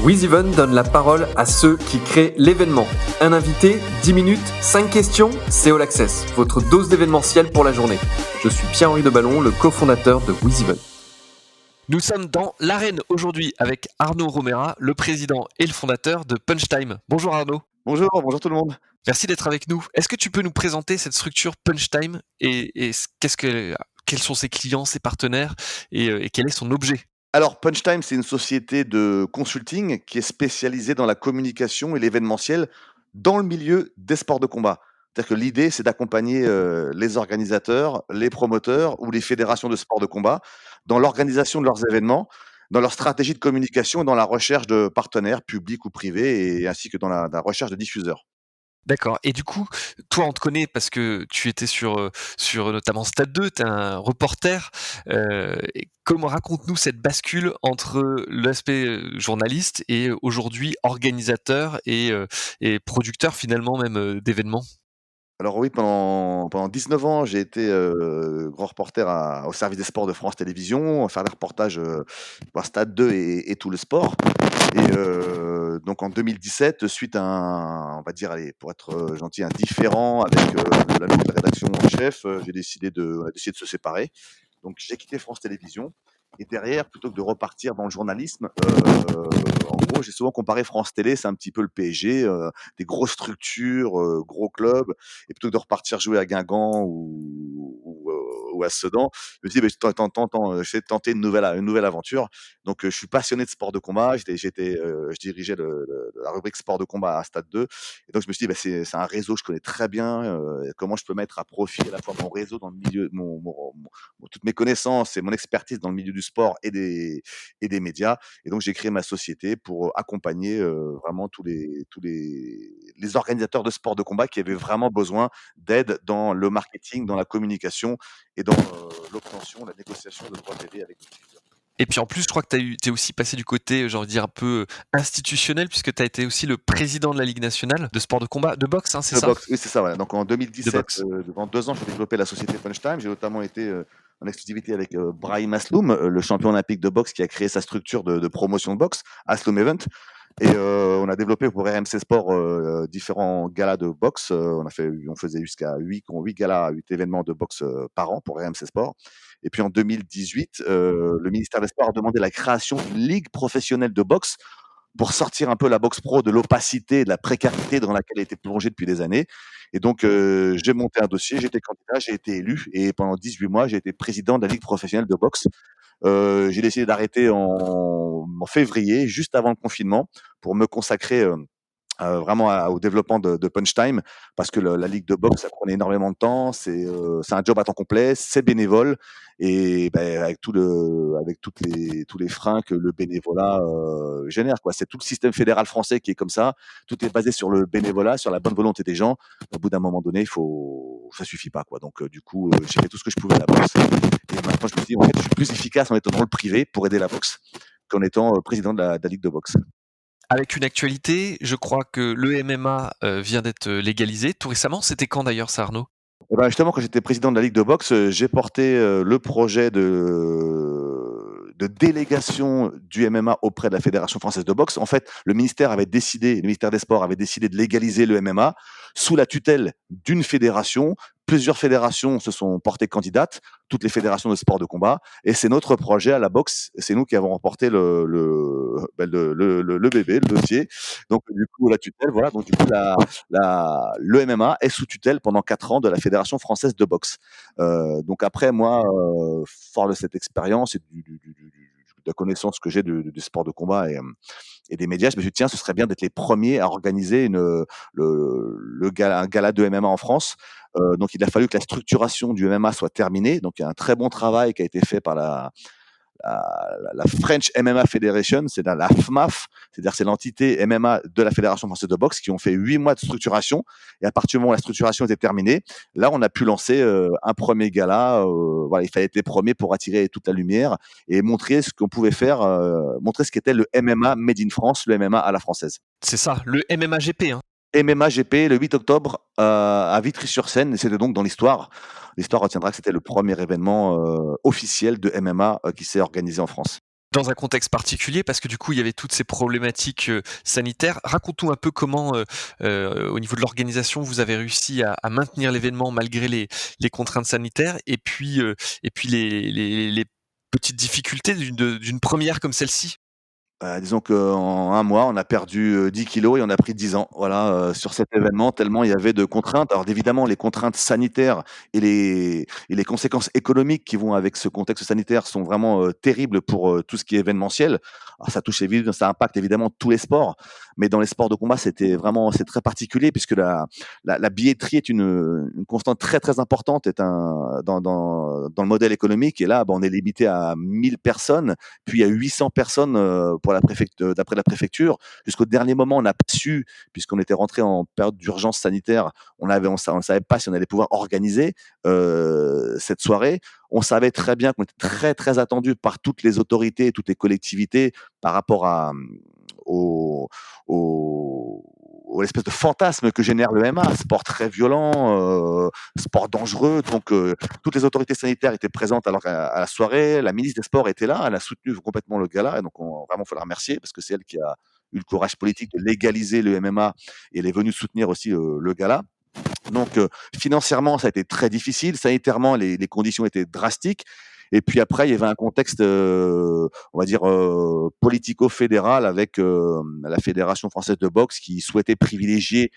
WizEven donne la parole à ceux qui créent l'événement. Un invité, 10 minutes, 5 questions, c'est All Access, votre dose d'événementiel pour la journée. Je suis Pierre-Henri Deballon, le cofondateur de WizEven. Nous sommes dans l'arène aujourd'hui avec Arnaud Romera, le président et le fondateur de Punchtime. Bonjour Arnaud. Bonjour tout le monde. Merci d'être avec nous. Est-ce que tu peux nous présenter cette structure Punchtime et quels sont ses clients, ses partenaires et quel est son objet? Alors Punchtime, c'est une société de consulting qui est spécialisée dans la communication et l'événementiel dans le milieu des sports de combat. C'est-à-dire que l'idée, c'est d'accompagner, les organisateurs, les promoteurs ou les fédérations de sports de combat dans l'organisation de leurs événements, dans leur stratégie de communication et dans la recherche de partenaires publics ou privés et ainsi que dans la recherche de diffuseurs. D'accord. Et du coup, toi, on te connaît parce que tu étais sur notamment Stade 2, tu es un reporter. Et comment raconte-nous cette bascule entre l'aspect, journaliste et aujourd'hui organisateur et producteur finalement même, d'événements? Alors oui, pendant 19 ans, j'ai été, grand reporter au service des sports de France Télévisions, faire des reportages, pour Stade 2 et tout le sport et donc en 2017, suite à on va dire, allez, pour être, gentil, un différend avec, la nouvelle rédaction en chef, on a décidé de se séparer. Donc j'ai quitté France Télévisions et derrière, plutôt que de repartir dans le journalisme, en gros, j'ai souvent comparé France Télé, c'est un petit peu le PSG, des grosses structures, gros clubs et plutôt que de repartir jouer à Guingamp ou à Sedan, je me suis dit: «Beh, je vais tenter une nouvelle aventure». Donc je suis passionné de sport de combat, je dirigeais la rubrique sport de combat à Stade 2 et donc je me suis dit: «C'est un réseau que je connais très bien, comment je peux mettre à profit à la fois mon réseau dans le milieu, toutes mes connaissances et mon expertise dans le milieu du sport et des médias». Et donc j'ai créé ma société pour accompagner, vraiment tous les organisateurs de sports de combat qui avaient vraiment besoin d'aide dans le marketing, dans la communication et dans, l'obtention, la négociation de droits TV avec les diffuseurs. Et puis en plus, je crois que tu es aussi passé du côté, j'ai envie de dire un peu, institutionnel puisque tu as été aussi le président de la Ligue nationale de sport de combat, de boxe, hein, c'est De ça? boxe, oui, c'est ça, voilà. Donc en De 2017, boxe. pendant 2 ans, j'ai développé la société Punchtime. J'ai notamment été, en exclusivité avec, Brahim Asloum, le champion olympique de boxe qui a créé sa structure de promotion de boxe, Asloum Event. Et on a développé pour RMC Sport, différents galas de boxe. On faisait jusqu'à 8 galas, 8 événements de boxe, par an pour RMC Sport. Et puis en 2018, le ministère des Sports a demandé la création d'une ligue professionnelle de boxe pour sortir un peu la boxe pro de l'opacité et de la précarité dans laquelle elle était plongée depuis des années. Et donc, j'ai monté un dossier, j'ai été candidat, j'ai été élu et pendant 18 mois, j'ai été président de la ligue professionnelle de boxe. J'ai décidé d'arrêter en février, juste avant le confinement, pour me consacrer, vraiment au développement de Punchtime parce que la ligue de boxe, ça prenait énormément de temps. C'est un job à temps complet, c'est bénévole et avec tous les freins que le bénévolat, génère, quoi. C'est tout le système fédéral français qui est comme ça. Tout est basé sur le bénévolat, sur la bonne volonté des gens. Au bout d'un moment donné, ça suffit pas, quoi. Donc du coup, j'ai fait tout ce que je pouvais à la boxe et maintenant je me dis: «En fait, je suis plus efficace en étant dans le privé pour aider la boxe qu'en étant, président de la ligue de boxe». Avec une actualité, je crois que le MMA, vient d'être, légalisé tout récemment. C'était quand d'ailleurs ça, Arnaud? Et ben, justement, quand j'étais président de la ligue de boxe, j'ai porté, le projet de délégation du MMA auprès de la Fédération française de boxe. En fait, le ministère des Sports avait décidé de légaliser le MMA sous la tutelle d'une fédération. Plusieurs fédérations se sont portées candidates, toutes les fédérations de sport de combat et c'est notre projet à la boxe. C'est nous qui avons remporté le bébé, le dossier. Donc du coup, la tutelle, voilà, donc du coup le MMA est sous tutelle pendant 4 ans de la Fédération française de boxe. Donc après moi, fort de cette expérience et de la connaissance que j'ai du sport de combat et des médias, je me suis dit: «Tiens, ce serait bien d'être les premiers à organiser un gala de MMA en France». Donc il a fallu que la structuration du MMA soit terminée. Donc il y a un très bon travail qui a été fait par la French MMA Federation, c'est la FMAF, c'est-à-dire c'est l'entité MMA de la Fédération française de boxe qui ont fait 8 mois de structuration et à partir du moment où la structuration était terminée, là on a pu lancer un premier gala. Voilà, il fallait être les premiers pour attirer toute la lumière et montrer ce qu'on pouvait faire, montrer ce qu'était le MMA made in France, le MMA à la française. C'est ça, le MMA GP, hein? MMA GP le 8 octobre, à Vitry-sur-Seine et c'était donc dans l'histoire. L'histoire retiendra que c'était le premier événement, officiel de MMA, qui s'est organisé en France. dans un contexte particulier parce que du coup il y avait toutes ces problématiques sanitaires. Raconte-nous un peu comment, au niveau de l'organisation, vous avez réussi à maintenir l'événement malgré les contraintes sanitaires et puis les petites difficultés d'une première comme celle-ci. Disons qu'en un mois, on a perdu, 10 kilogrammes et on a pris 10 ans, voilà, sur cet événement tellement il y avait de contraintes. Alors évidemment, les contraintes sanitaires et les conséquences économiques qui vont avec ce contexte sanitaire sont vraiment, terribles pour, tout ce qui est événementiel. Alors ça impacte évidemment tous les sports, mais dans les sports de combat, c'est très particulier puisque la billetterie est une constante très, très importante, est un dans le modèle économique et là, bah, on est limité à 1 000 personnes, puis il y a 800 personnes, d'après la préfecture. Jusqu'au dernier moment, on n'a pas su, puisqu'on était rentré en période d'urgence sanitaire, on ne savait pas si on allait pouvoir organiser cette soirée. On savait très bien qu'on était très, très attendu par toutes les autorités, toutes les collectivités par rapport au, l'espèce de fantasme que génère le MMA, sport très violent, sport dangereux. Donc, toutes les autorités sanitaires étaient présentes à la soirée. La ministre des Sports était là, elle a soutenu complètement le gala. Et donc, vraiment, il faut la remercier parce que c'est elle qui a eu le courage politique de légaliser le MMA et elle est venue soutenir aussi le gala. Donc, financièrement, ça a été très difficile. Sanitairement, les conditions étaient drastiques. Et puis après, il y avait un contexte, on va dire, politico-fédéral avec la Fédération française de boxe qui souhaitait privilégier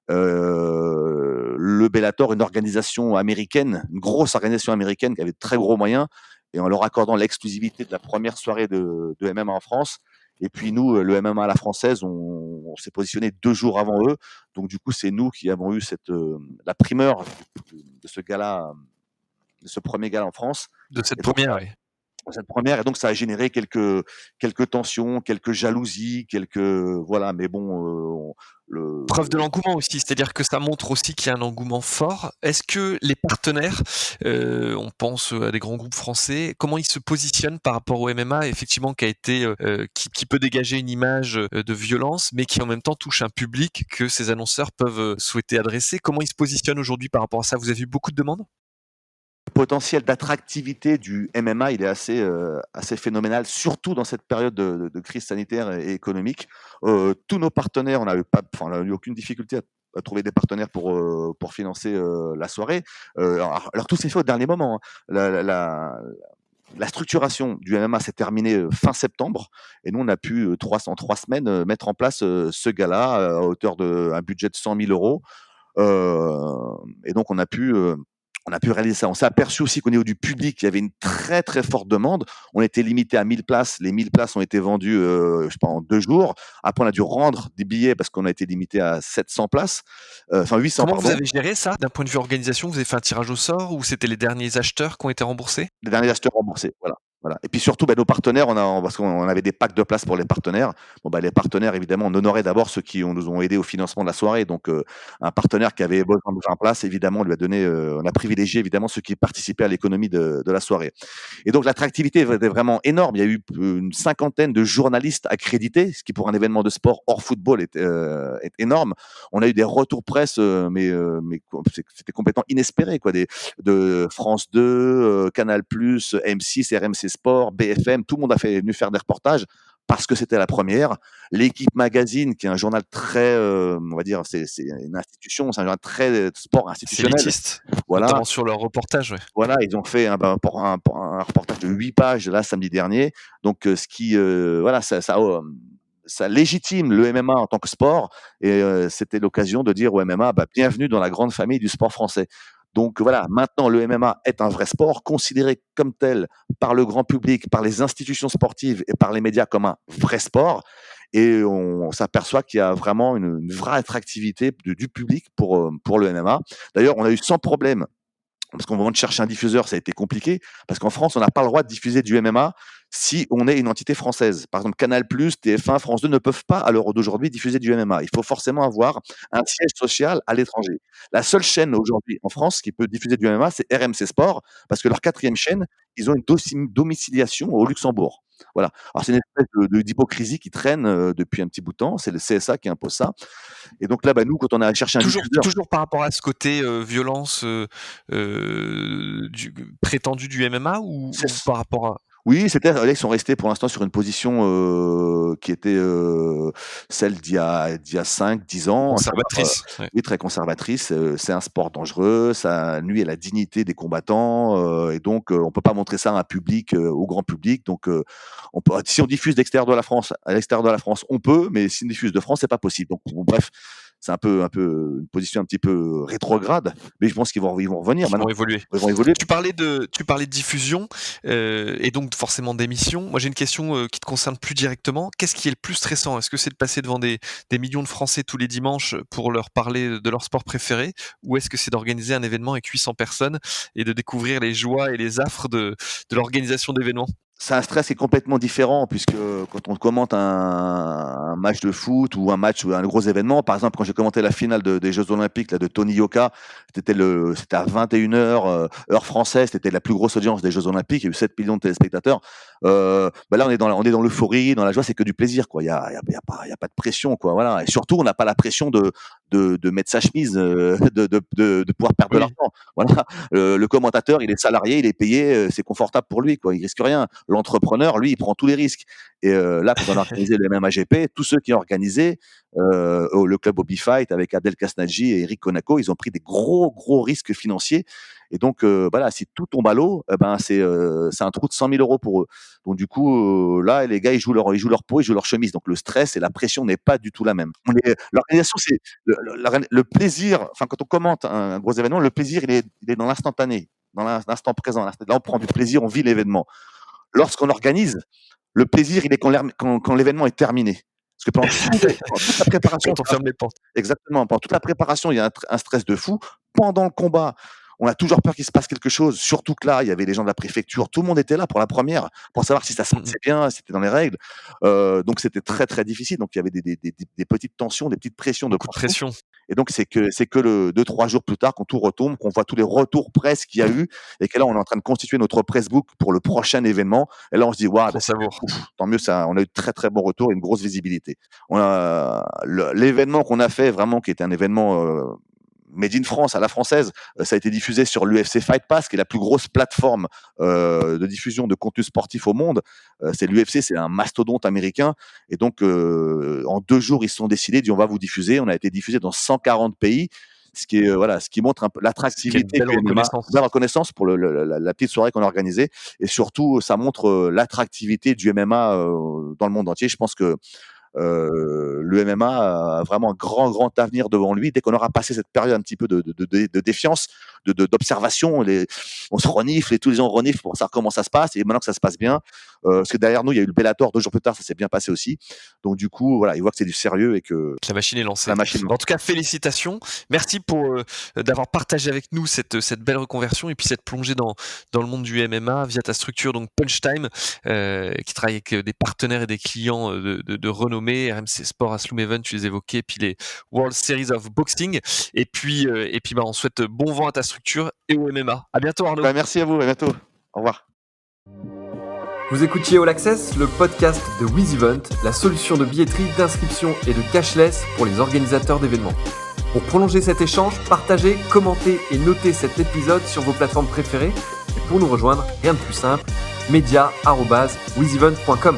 le Bellator, une organisation américaine, une grosse organisation américaine qui avait de très gros moyens, et en leur accordant l'exclusivité de la première soirée de MMA en France. Et puis nous, le MMA à la française, on s'est positionné 2 jours avant eux. Donc du coup, c'est nous qui avons eu la primeur de ce gala, de ce premier gala en France. De cette Et donc, première, oui. cette première, et donc ça a généré quelques tensions, quelques jalousies, voilà. Mais bon, Preuve de l'engouement aussi, c'est-à-dire que ça montre aussi qu'il y a un engouement fort. Est-ce que les partenaires, on pense à des grands groupes français, comment ils se positionnent par rapport au MMA, effectivement, qui a été, qui peut dégager une image de violence, mais qui en même temps touche un public que ces annonceurs peuvent souhaiter adresser. Comment ils se positionnent aujourd'hui par rapport à ça? Vous avez eu beaucoup de demandes? le potentiel d'attractivité du MMA, il est assez phénoménal, surtout dans cette période de crise sanitaire et économique. Tous nos partenaires, on n'a eu aucune difficulté à trouver des partenaires pour financer la soirée. Alors tout s'est fait au dernier moment, hein. La structuration du MMA s'est terminée fin septembre et nous, on a pu, en 3 semaines, mettre en place ce gala à hauteur d'un budget de 100 000 euros. Et donc, on a pu réaliser ça. On s'est aperçu aussi qu'au niveau du public, il y avait une très, très forte demande. On était limité à 1 000 places. Les 1 000 places ont été vendues, je sais pas, en 2 jours. Après, on a dû rendre des billets parce qu'on a été limité à 700 places, enfin 800, Comment vous pardon. avez géré ça d'un point de vue organisation? Vous avez fait un tirage au sort ou c'était les derniers acheteurs qui ont été remboursés? Les derniers acheteurs remboursés, voilà. Voilà. Et puis surtout, nos partenaires, parce qu'on avait des packs de places pour les partenaires. Bon, les partenaires, évidemment, on honorait d'abord ceux qui nous ont aidés au financement de la soirée. Donc, un partenaire qui avait besoin de faire place, évidemment, on lui a donné, on a privilégié évidemment ceux qui participaient à l'économie de la soirée. Et donc, l'attractivité était vraiment énorme. Il y a eu une 50aine de journalistes accrédités, ce qui pour un événement de sport hors football est énorme. On a eu des retours presse, mais c'était complètement inespéré, quoi. De France 2, Canal+, M6, RMC Sport, BFM, tout le monde est venu faire des reportages parce que c'était la première. L'équipe Magazine, qui est un journal très, on va dire, c'est une institution, c'est un journal très sport C'est institutionnel. élitiste, Voilà, notamment sur leur reportage, ouais. voilà, ils ont fait un reportage de 8 pages là samedi dernier. Donc, voilà, ça légitime le MMA en tant que sport et c'était l'occasion de dire au MMA, bienvenue dans la grande famille du sport français. Donc voilà, maintenant le MMA est un vrai sport, considéré comme tel par le grand public, par les institutions sportives et par les médias comme un vrai sport. Et on s'aperçoit qu'il y a vraiment une vraie attractivité du public pour le MMA. D'ailleurs, on a eu sans problème, parce qu'au moment de chercher un diffuseur, ça a été compliqué, parce qu'en France, on n'a pas le droit de diffuser du MMA si on est une entité française. Par exemple, Canal+, TF1, France 2 ne peuvent pas, à l'heure d'aujourd'hui, diffuser du MMA. Il faut forcément avoir un siège social à l'étranger. La seule chaîne aujourd'hui en France qui peut diffuser du MMA, c'est RMC Sport, parce que leur 4e chaîne, ils ont une domiciliation au Luxembourg. Voilà. Alors c'est une espèce d'hypocrisie qui traîne depuis un petit bout de temps. C'est le CSA qui impose ça. Et donc là, nous, quand on a cherché un diffuseur, Toujours par rapport à ce côté violence prétendue du MMA ou par rapport à Oui, là, ils sont restés pour l'instant sur une position qui était celle d'il y a 5-10 ans, à savoir, Conservatrice. Ouais. oui, très conservatrice. C'est un sport dangereux, ça nuit à la dignité des combattants, et donc on peut pas montrer ça à un public, au grand public. Donc si on diffuse à l'extérieur de la France, on peut, mais si on diffuse de France, c'est pas possible. Donc bon, bref, c'est un peu une position un petit peu rétrograde, mais je pense qu'ils vont revenir Qui maintenant. vont évoluer. Ils vont évoluer. Tu parlais de diffusion et donc forcément d'émissions. Moi, j'ai une question qui te concerne plus directement. Qu'est-ce qui est le plus stressant? Est-ce que c'est de passer devant des millions de Français tous les dimanches pour leur parler de leur sport préféré? Ou est-ce que c'est d'organiser un événement avec 800 personnes et de découvrir les joies et les affres de l'organisation d'événements? C'est un stress qui est complètement différent puisque quand on commente un match de foot ou un match ou un gros événement, par exemple, quand j'ai commenté la finale des Jeux Olympiques là, de Tony Yoka, c'était à 21h, heure française, c'était la plus grosse audience des Jeux Olympiques, il y a eu 7 millions de téléspectateurs. Là, on est dans l'euphorie, dans la joie, c'est que du plaisir, quoi. Il y a pas de pression, quoi. Voilà. Et surtout, on n'a pas la pression de mettre sa chemise, de pouvoir perdre de Oui. l'argent. Voilà. Le commentateur, il est salarié, il est payé, c'est confortable pour lui, quoi. Il risque rien. L'entrepreneur, lui, il prend tous les risques. Et là, quand on a organisé le MMA-GP, tous ceux qui ont organisé le club Bobby Fight avec Abdel Kasnadji et Eric Konako, ils ont pris des gros risques financiers. Et donc, voilà, si tout tombe à l'eau, c'est un trou de 100 000 € pour eux. Donc, du coup, là, les gars, ils jouent leur peau, ils jouent leur chemise. Donc, le stress et la pression n'est pas du tout la même. L'organisation, c'est le plaisir. Enfin, quand on commente un gros événement, le plaisir, il est dans l'instantané, dans l'instant présent. Là, on prend du plaisir, on vit l'événement. Lorsqu'on organise, le plaisir, il est quand l'événement est terminé. Parce que pendant toute la préparation, Quand on ferme les portes. exactement, pendant toute la préparation, il y a un stress de fou. Pendant le combat, on a toujours peur qu'il se passe quelque chose. Surtout que là, il y avait les gens de la préfecture. Tout le monde était là pour la première, pour savoir si ça se passait bien, si c'était dans les règles. Donc c'était très difficile. Donc il y avait des petites tensions, des petites pressions de Beaucoup de pression. Et donc, c'est que le 2-3 jours plus tard, quand tout retombe, qu'on voit tous les retours presse qu'il y a eu, et que là, on est en train de constituer notre pressbook pour le prochain événement. Et là, on se dit, waouh, On savoure. tant mieux, ça, on a eu de très bons retours et une grosse visibilité. L'événement qu'on a fait, vraiment, qui était un événement Made in France, à la française, ça a été diffusé sur l'UFC Fight Pass, qui est la plus grosse plateforme de diffusion de contenu sportif au monde. C'est l'UFC, c'est un mastodonte américain. Et donc, en 2 jours, ils se sont décidés, ils disent on va vous diffuser. On a été diffusé dans 140 pays, ce qui montre un peu l'attractivité. Belle reconnaissance. Belle reconnaissance pour la petite soirée qu'on a organisée. Et surtout, ça montre l'attractivité du MMA dans le monde entier. Je pense que le MMA a vraiment un grand avenir devant lui. Dès qu'on aura passé cette période un petit peu de défiance, d'observation, on se renifle et tous les ans on renifle pour savoir comment ça se passe. Et maintenant que ça se passe bien, parce que derrière nous il y a eu le Bellator 2 jours plus tard, ça s'est bien passé aussi. Donc du coup voilà, il voit que c'est du sérieux et que la machine est lancée. la machine. En tout cas, félicitations. Merci pour d'avoir partagé avec nous cette belle reconversion et puis cette plongée dans le monde du MMA via ta structure donc Punch Time, qui travaille avec des partenaires et des clients de renommée, RMC Sport, Asloum Event, tu les évoquais, puis les World Series of Boxing. Et puis on souhaite bon vent à ta structure et au MMA. À bientôt, Arnaud. Merci à vous, à bientôt. Au revoir. Vous écoutiez All Access, le podcast de WizEvent, la solution de billetterie, d'inscription et de cashless pour les organisateurs d'événements. Pour prolonger cet échange, partagez, commentez et notez cet épisode sur vos plateformes préférées. Et pour nous rejoindre, rien de plus simple, media@wizevent.com.